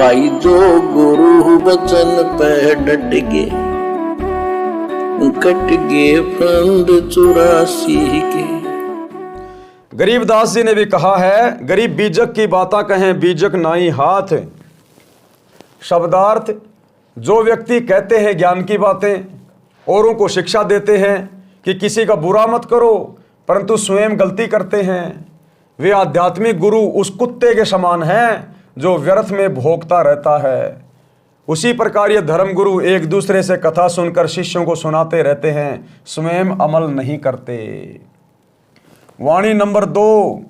भाई जो गुरु वचन पे डट गे, कट गे फंद 84 के। गरीबदास जी ने भी कहा है, गरीब बीजक की बाता कहें बीजक नाई हाथ। शब्दार्थ, जो व्यक्ति कहते हैं ज्ञान की बातें, औरों को शिक्षा देते हैं कि किसी का बुरा मत करो, परंतु स्वयं गलती करते हैं, वे आध्यात्मिक गुरु उस कुत्ते के समान हैं जो व्यर्थ में भोगता रहता है। उसी प्रकार ये धर्म गुरु एक दूसरे से कथा सुनकर शिष्यों को सुनाते रहते हैं, स्वयं अमल नहीं करते। वाणी नंबर 2,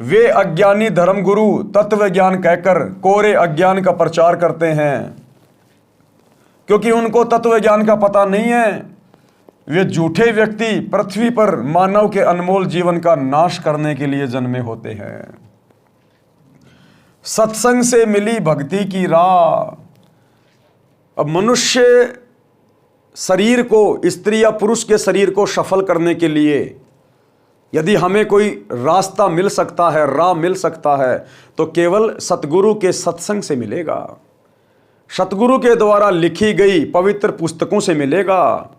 वे अज्ञानी धर्मगुरु तत्व ज्ञान कहकर कोरे अज्ञान का प्रचार करते हैं, क्योंकि उनको तत्व ज्ञान का पता नहीं है। वे झूठे व्यक्ति पृथ्वी पर मानव के अनमोल जीवन का नाश करने के लिए जन्मे होते हैं। सत्संग से मिली भक्ति की राह। अब मनुष्य शरीर को, स्त्री या पुरुष के शरीर को सफल करने के लिए यदि हमें कोई रास्ता मिल सकता है, राह मिल सकता है, तो केवल सतगुरु के सत्संग से मिलेगा, सतगुरु के द्वारा लिखी गई पवित्र पुस्तकों से मिलेगा,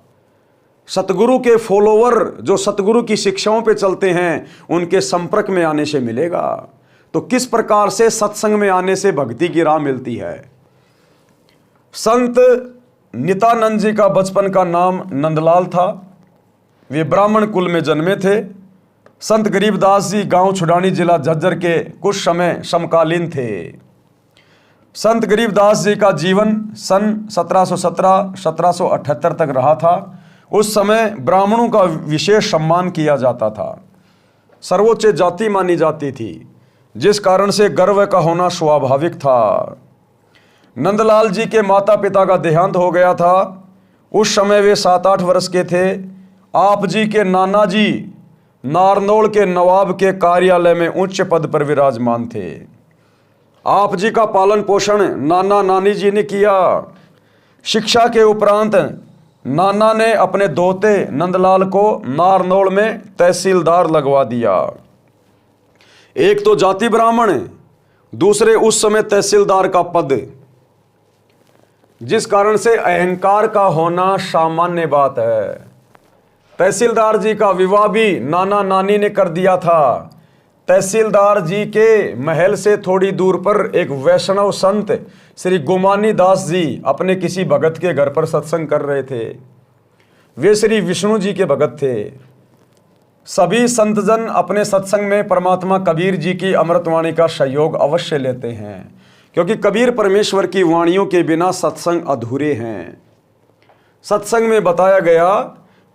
सतगुरु के फॉलोवर जो सतगुरु की शिक्षाओं पे चलते हैं उनके संपर्क में आने से मिलेगा। तो किस प्रकार से सत्संग में आने से भक्ति की राह मिलती है। संत नित्यानंद जी का बचपन का नाम नंदलाल था। वे ब्राह्मण कुल में जन्मे थे। संत गरीबदास जी गांव छुड़ानी जिला झज्जर के कुछ समय समकालीन थे। संत गरीबदास जी का जीवन सन 1717-1778 तक रहा था। उस समय ब्राह्मणों का विशेष सम्मान किया जाता था, सर्वोच्च जाति मानी जाती थी, जिस कारण से गर्व का होना स्वाभाविक था। नंदलाल जी के माता पिता का देहांत हो गया था। उस समय वे 7-8 वर्ष के थे। आप जी के नाना जी नारनौल के नवाब के कार्यालय में उच्च पद पर विराजमान थे। आप जी का पालन पोषण नाना नानी जी ने किया। शिक्षा के उपरांत नाना ने अपने दोते नंदलाल को नारनौल में तहसीलदार लगवा दिया। एक तो जाति ब्राह्मण, दूसरे उस समय तहसीलदार का पद, जिस कारण से अहंकार का होना सामान्य बात है। तहसीलदार जी का विवाह भी नाना नानी ने कर दिया था। तहसीलदार जी के महल से थोड़ी दूर पर एक वैष्णव संत श्री गुमानी दास जी अपने किसी भगत के घर पर सत्संग कर रहे थे। वे श्री विष्णु जी के भगत थे। सभी संतजन अपने सत्संग में परमात्मा कबीर जी की अमृतवाणी का सहयोग अवश्य लेते हैं, क्योंकि कबीर परमेश्वर की वाणियों के बिना सत्संग अधूरे हैं। सत्संग में बताया गया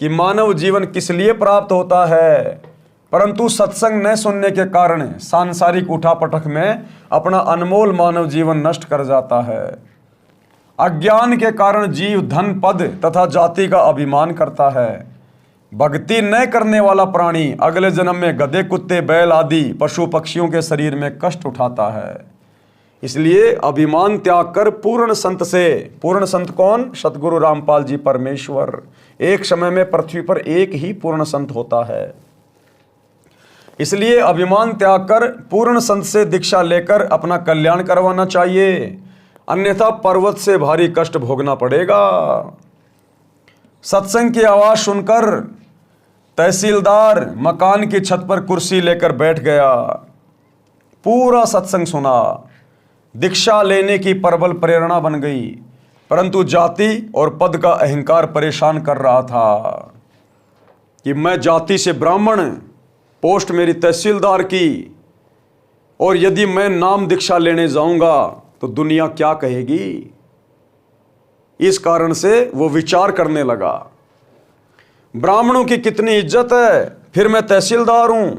कि मानव जीवन किस लिए प्राप्त होता है, परंतु सत्संग न सुनने के कारण सांसारिक उठापटक में अपना अनमोल मानव जीवन नष्ट कर जाता है। अज्ञान के कारण जीव धन पद तथा जाति का अभिमान करता है। भक्ति न करने वाला प्राणी अगले जन्म में गधे, कुत्ते, बैल आदि पशु पक्षियों के शरीर में कष्ट उठाता है। इसलिए अभिमान त्याग कर पूर्ण संत से, पूर्ण संत कौन? सतगुरु रामपाल जी परमेश्वर। एक समय में पृथ्वी पर एक ही पूर्ण संत होता है। इसलिए अभिमान त्याग कर पूर्ण संत से दीक्षा लेकर अपना कल्याण करवाना चाहिए, अन्यथा पर्वत से भारी कष्ट भोगना पड़ेगा। सत्संग की आवाज सुनकर तहसीलदार मकान की छत पर कुर्सी लेकर बैठ गया। पूरा सत्संग सुना। दीक्षा लेने की प्रबल प्रेरणा बन गई, परंतु जाति और पद का अहंकार परेशान कर रहा था कि मैं जाति से ब्राह्मण, पोस्ट मेरी तहसीलदार की, और यदि मैं नाम दीक्षा लेने जाऊंगा तो दुनिया क्या कहेगी। इस कारण से वो विचार करने लगा, ब्राह्मणों की कितनी इज्जत है, फिर मैं तहसीलदार हूं,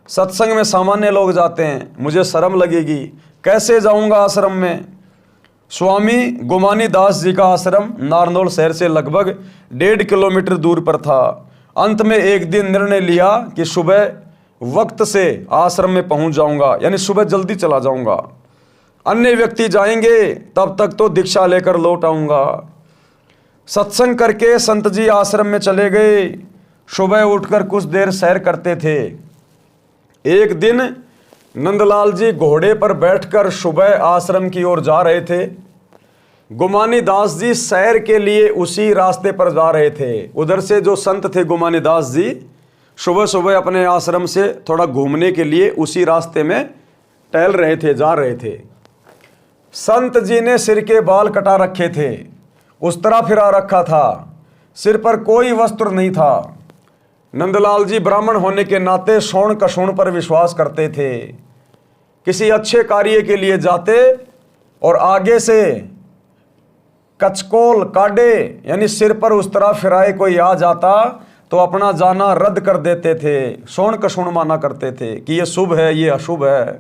सत्संग में सामान्य लोग जाते हैं, मुझे शर्म लगेगी, कैसे जाऊंगा आश्रम में। स्वामी गुमानी दास जी का आश्रम नारनौल शहर से लगभग 1.5 किलोमीटर दूर पर था। अंत में एक दिन निर्णय लिया कि सुबह वक्त से आश्रम में पहुंच जाऊंगा, यानी सुबह जल्दी चला जाऊंगा। अन्य व्यक्ति जाएंगे, तब तक तो दीक्षा लेकर लौट आऊंगा। सत्संग करके संत जी आश्रम में चले गए। सुबह उठकर कुछ देर सैर करते थे। एक दिन नंदलाल जी घोड़े पर बैठकर सुबह आश्रम की ओर जा रहे थे। गुमानी दास जी सैर के लिए उसी रास्ते पर जा रहे थे। उधर से जो संत थे गुमानी दास जी सुबह सुबह अपने आश्रम से थोड़ा घूमने के लिए उसी रास्ते में टहल रहे थे, जा रहे थे। संत जी ने सिर के बाल कटा रखे थे, उस तरह फिरा रखा था, सिर पर कोई वस्त्र नहीं था। नंदलाल जी ब्राह्मण होने के नाते शोण कशोण पर विश्वास करते थे। किसी अच्छे कार्य के लिए जाते और आगे से कचकोल काटे यानी सिर पर उस तरह फिराए कोई आ जाता तो अपना जाना रद्द कर देते थे। शोण कशोण माना करते थे कि ये शुभ है, ये अशुभ है।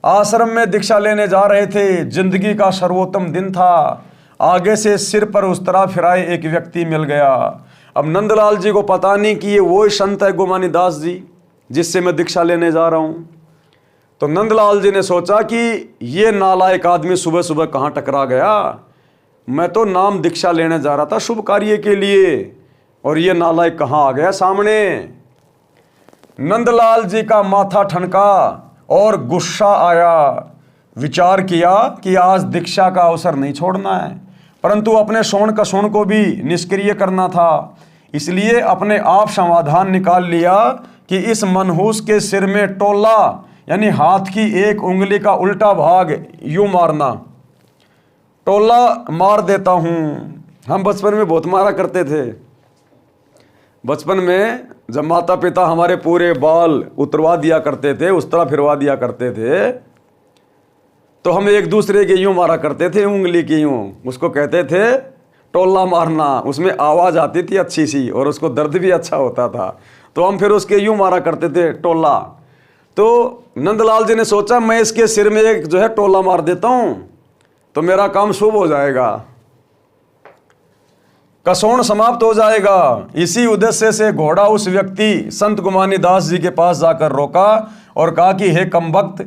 आश्रम में दीक्षा लेने जा रहे थे, जिंदगी का सर्वोत्तम दिन था। आगे से सिर पर उस तरह फिराए एक व्यक्ति मिल गया। अब नंदलाल जी को पता नहीं कि ये वो संत है गुमानी दास जी जिससे मैं दीक्षा लेने जा रहा हूं। तो नंदलाल जी ने सोचा कि ये नालायक आदमी सुबह सुबह कहां टकरा गया। मैं तो नाम दीक्षा लेने जा रहा था शुभ कार्य के लिए, और ये नालायक कहां आ गया सामने। नंदलाल जी का माथा ठनका और गुस्सा आया। विचार किया कि आज दीक्षा का अवसर नहीं छोड़ना है, परंतु अपने शोण कशोण को भी निष्क्रिय करना था। इसलिए अपने आप समाधान निकाल लिया कि इस मनहूस के सिर में टोला यानी हाथ की एक उंगली का उल्टा भाग यूं मारना, टोला मार देता हूं। हम बचपन में बहुत मारा करते थे। बचपन में जब माता पिता हमारे पूरे बाल उतरवा दिया करते थे, उस तरह फिरवा दिया करते थे, तो हम एक दूसरे के यूं मारा करते थे, उंगली की यूं। उसको कहते थे टोला मारना। उसमें आवाज आती थी अच्छी सी और उसको दर्द भी अच्छा होता था, तो हम फिर उसके यूं मारा करते थे टोला। तो नंदलाल जी ने सोचा मैं इसके सिर में एक जो है टोला मार देता हूं तो मेरा काम शुभ हो जाएगा, कशोण समाप्त हो जाएगा। इसी उद्देश्य से घोड़ा उस व्यक्ति संत गुमानी दास जी के पास जाकर रोका और कहा कि हे कमबख्त,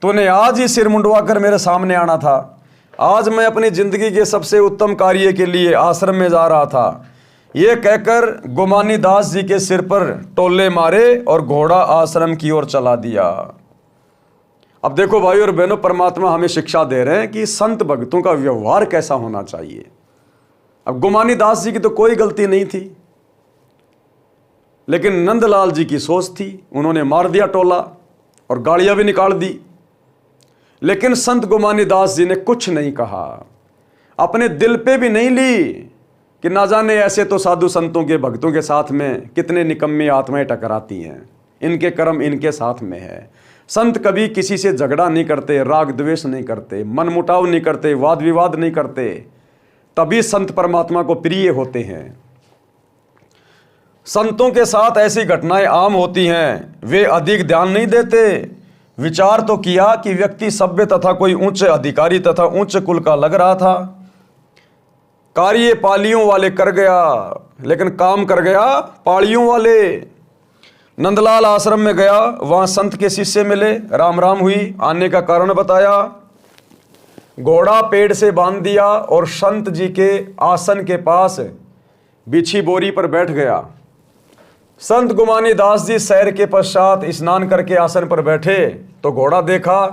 तूने आज ही सिर मुंडवा कर मेरे सामने आना था। आज मैं अपनी जिंदगी के सबसे उत्तम कार्य के लिए आश्रम में जा रहा था। ये कहकर गुमानी दास जी के सिर पर टोले मारे और घोड़ा आश्रम की ओर चला दिया। अब देखो भाई और बहनों, परमात्मा हमें शिक्षा दे रहे हैं कि संत भक्तों का व्यवहार कैसा होना चाहिए। अब गुमानी दास जी की तो कोई गलती नहीं थी, लेकिन नंदलाल जी की सोच थी। उन्होंने मार दिया टोला और गाड़ियां भी निकाल दी, लेकिन संत गुमानी दास जी ने कुछ नहीं कहा, अपने दिल पे भी नहीं ली कि ना जाने ऐसे तो साधु संतों के भक्तों के साथ में कितने निकम्मी आत्माएं टकराती हैं, इनके कर्म इनके साथ में है। संत कभी किसी से झगड़ा नहीं करते, राग द्वेष नहीं करते, मनमुटाव नहीं करते, वाद विवाद नहीं करते, तभी संत परमात्मा को प्रिय होते हैं। संतों के साथ ऐसी घटनाएं आम होती हैं, वे अधिक ध्यान नहीं देते। विचार तो किया कि व्यक्ति सभ्य तथा कोई उच्च अधिकारी तथा उच्च कुल का लग रहा था, कार्य पालियों वाले कर गया, लेकिन काम कर गया पालियों वाले। नंदलाल आश्रम में गया, वहां संत के शिष्य मिले, राम राम हुई, आने का कारण बताया। घोड़ा पेड़ से बांध दिया और संत जी के आसन के पास बिछी बोरी पर बैठ गया। संत गुमानी दास जी सैर के पश्चात स्नान करके आसन पर बैठे तो घोड़ा देखा,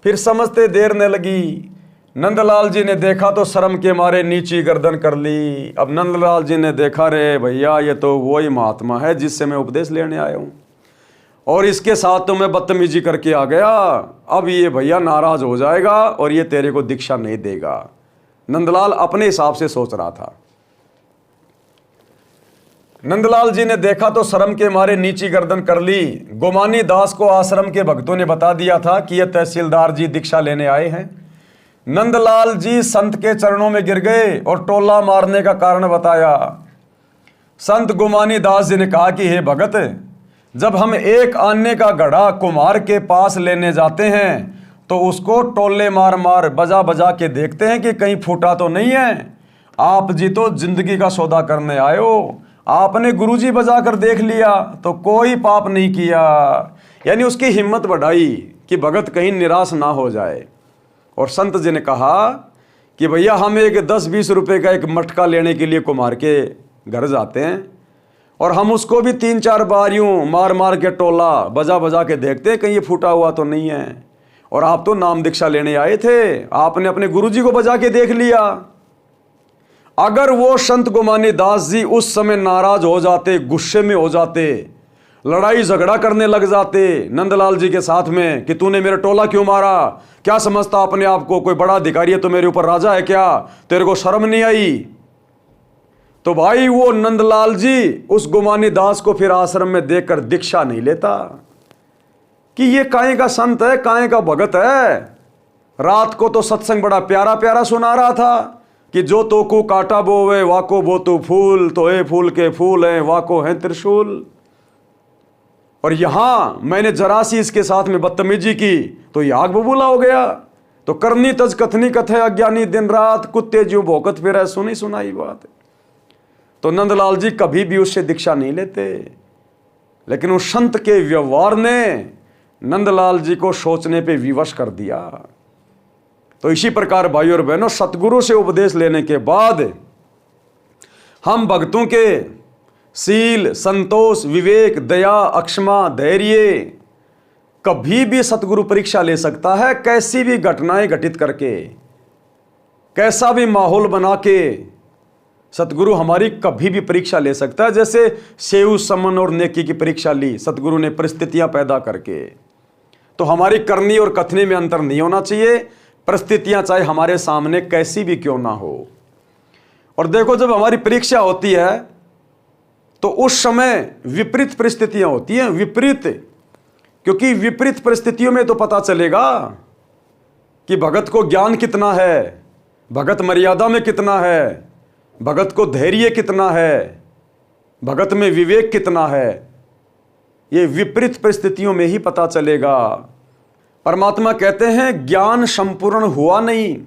फिर समझते देर न लगी। नंदलाल जी ने देखा तो शर्म के मारे नीची गर्दन कर ली। अब नंदलाल जी ने देखा, रे भैया ये तो वही महात्मा है जिससे मैं उपदेश लेने आया हूँ, और इसके साथ तो मैं बदतमीजी करके आ गया। अब ये भैया नाराज हो जाएगा और ये तेरे को दीक्षा नहीं देगा। नंदलाल अपने हिसाब से सोच रहा था। नंदलाल जी ने देखा तो शर्म के मारे नीची गर्दन कर ली। गुमानी दास को आश्रम के भक्तों ने बता दिया था कि ये तहसीलदार जी दीक्षा लेने आए हैं। नंदलाल जी संत के चरणों में गिर गए और टोला मारने का कारण बताया। संत गुमानी दास जी ने कहा कि हे भगत, जब हम एक आने का घड़ा कुम्हार के पास लेने जाते हैं तो उसको टोले मार मार बजा बजा के देखते हैं कि कहीं फूटा तो नहीं है। आप जी तो जिंदगी का सौदा करने आए हो, आपने गुरुजी बजा कर देख लिया तो कोई पाप नहीं किया। यानी उसकी हिम्मत बढ़ाई कि भगत कहीं निराश ना हो जाए। और संत जी ने कहा कि भैया हम एक 10-20 रुपए का एक मटका लेने के लिए कुम्हार के घर जाते हैं, और हम उसको भी 3-4 बार यूं मार मार के टोला बजा बजा के देखते कहीं ये फूटा हुआ तो नहीं है। और आप तो नाम दीक्षा लेने आए थे, आपने अपने गुरुजी को बजा के देख लिया। अगर वो संत गोमानी दास जी उस समय नाराज हो जाते, गुस्से में हो जाते, लड़ाई झगड़ा करने लग जाते नंदलाल जी के साथ में कि तूने मेरा टोला क्यों मारा, क्या समझता अपने आप को, कोई बड़ा अधिकारी है तो मेरे ऊपर राजा है क्या, तेरे को शर्म नहीं आई, तो भाई वो नंदलाल जी उस गोमानी दास को फिर आश्रम में देखकर दीक्षा नहीं लेता कि ये काहे का संत है, काहे का भगत है। रात को तो सत्संग बड़ा प्यारा प्यारा सुना रहा था कि जो तो को काटा बोवे वाको बो तो फूल, तो ए फूल के फूल हैं वाको हैं त्रिशूल। और यहां मैंने जरा सी इसके साथ में बदतमीजी की तो ये आग बबूला हो गया। तो करनी तज कथनी कथे अज्ञानी दिन रात, कुत्ते ज्यों भौंकत फिरे सुनी सुनाई बात। तो नंदलाल जी कभी भी उससे दीक्षा नहीं लेते, लेकिन उस संत के व्यवहार ने नंदलाल जी को सोचने पे विवश कर दिया। तो इसी प्रकार भाइयों और बहनों, सतगुरु से उपदेश लेने के बाद हम भक्तों के शील, संतोष, विवेक, दया, अक्षमा, धैर्य, कभी भी सतगुरु परीक्षा ले सकता है। कैसी भी घटनाएं घटित करके, कैसा भी माहौल बना के सतगुरु हमारी कभी भी परीक्षा ले सकता है। जैसे सेव, समन और नेकी की परीक्षा ली सतगुरु ने परिस्थितियां पैदा करके। तो हमारी करनी और कथनी में अंतर नहीं होना चाहिए, परिस्थितियां चाहे हमारे सामने कैसी भी क्यों ना हो। और देखो, जब हमारी परीक्षा होती है तो उस समय विपरीत परिस्थितियां होती हैं, विपरीत, क्योंकि विपरीत परिस्थितियों में तो पता चलेगा कि भगत को ज्ञान कितना है, भगत मर्यादा में कितना है, भगत को धैर्य कितना है, भगत में विवेक कितना है। ये विपरीत परिस्थितियों में ही पता चलेगा। परमात्मा कहते हैं ज्ञान संपूर्ण हुआ नहीं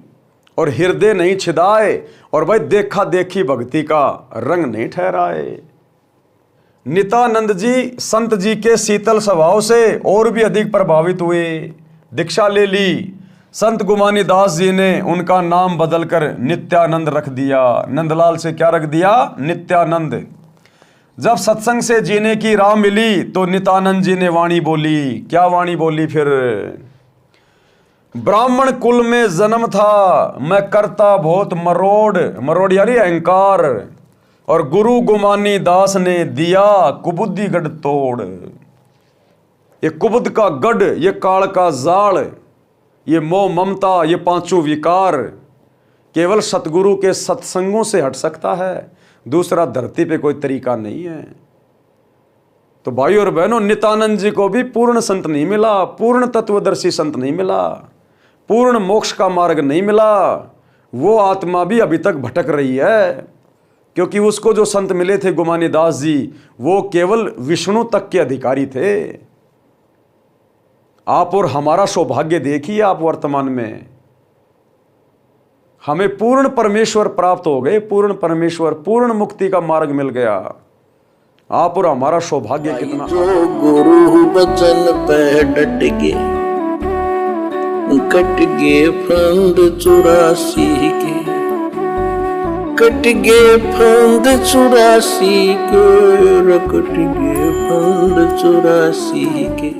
और हृदय नहीं छिदाए, और भाई देखा देखी भक्ति का रंग नहीं ठहराए। नित्यानंद जी संत जी के शीतल स्वभाव से और भी अधिक प्रभावित हुए, दीक्षा ले ली। संत गोमानी दास जी ने उनका नाम बदलकर नित्यानंद रख दिया। नंदलाल से क्या रख दिया? नित्यानंद। जब सत्संग से जीने की राह मिली तो नित्यानंद जी ने वाणी बोली। क्या वाणी बोली फिर? ब्राह्मण कुल में जन्म था, मैं करता बहुत मरोड़, मरोड़ यानी अहंकार, और गुरु गोमानी दास ने दिया कुबुद्धि गढ़ तोड़। ये कुबुद्ध का गढ़, ये काल का जाल, ये मोह ममता, ये पांचों विकार केवल सतगुरु के सत्संगों से हट सकता है, दूसरा धरती पे कोई तरीका नहीं है। तो भाइयों और बहनों, नित्यानंद जी को भी पूर्ण संत नहीं मिला, पूर्ण तत्वदर्शी संत नहीं मिला, पूर्ण मोक्ष का मार्ग नहीं मिला। वो आत्मा भी अभी तक भटक रही है, क्योंकि उसको जो संत मिले थे गोमानी दास जी, वो केवल विष्णु तक के अधिकारी थे। आप और हमारा सौभाग्य देखिए, आप वर्तमान में हमें पूर्ण परमेश्वर प्राप्त हो गए, पूर्ण परमेश्वर, पूर्ण मुक्ति का मार्ग मिल गया। आप और हमारा सौभाग्य कितना। जो गुरु बचन पे डट गए, कट गए फंद 84 के, कट गए फंद 84 के, कट गए फंद 84 के।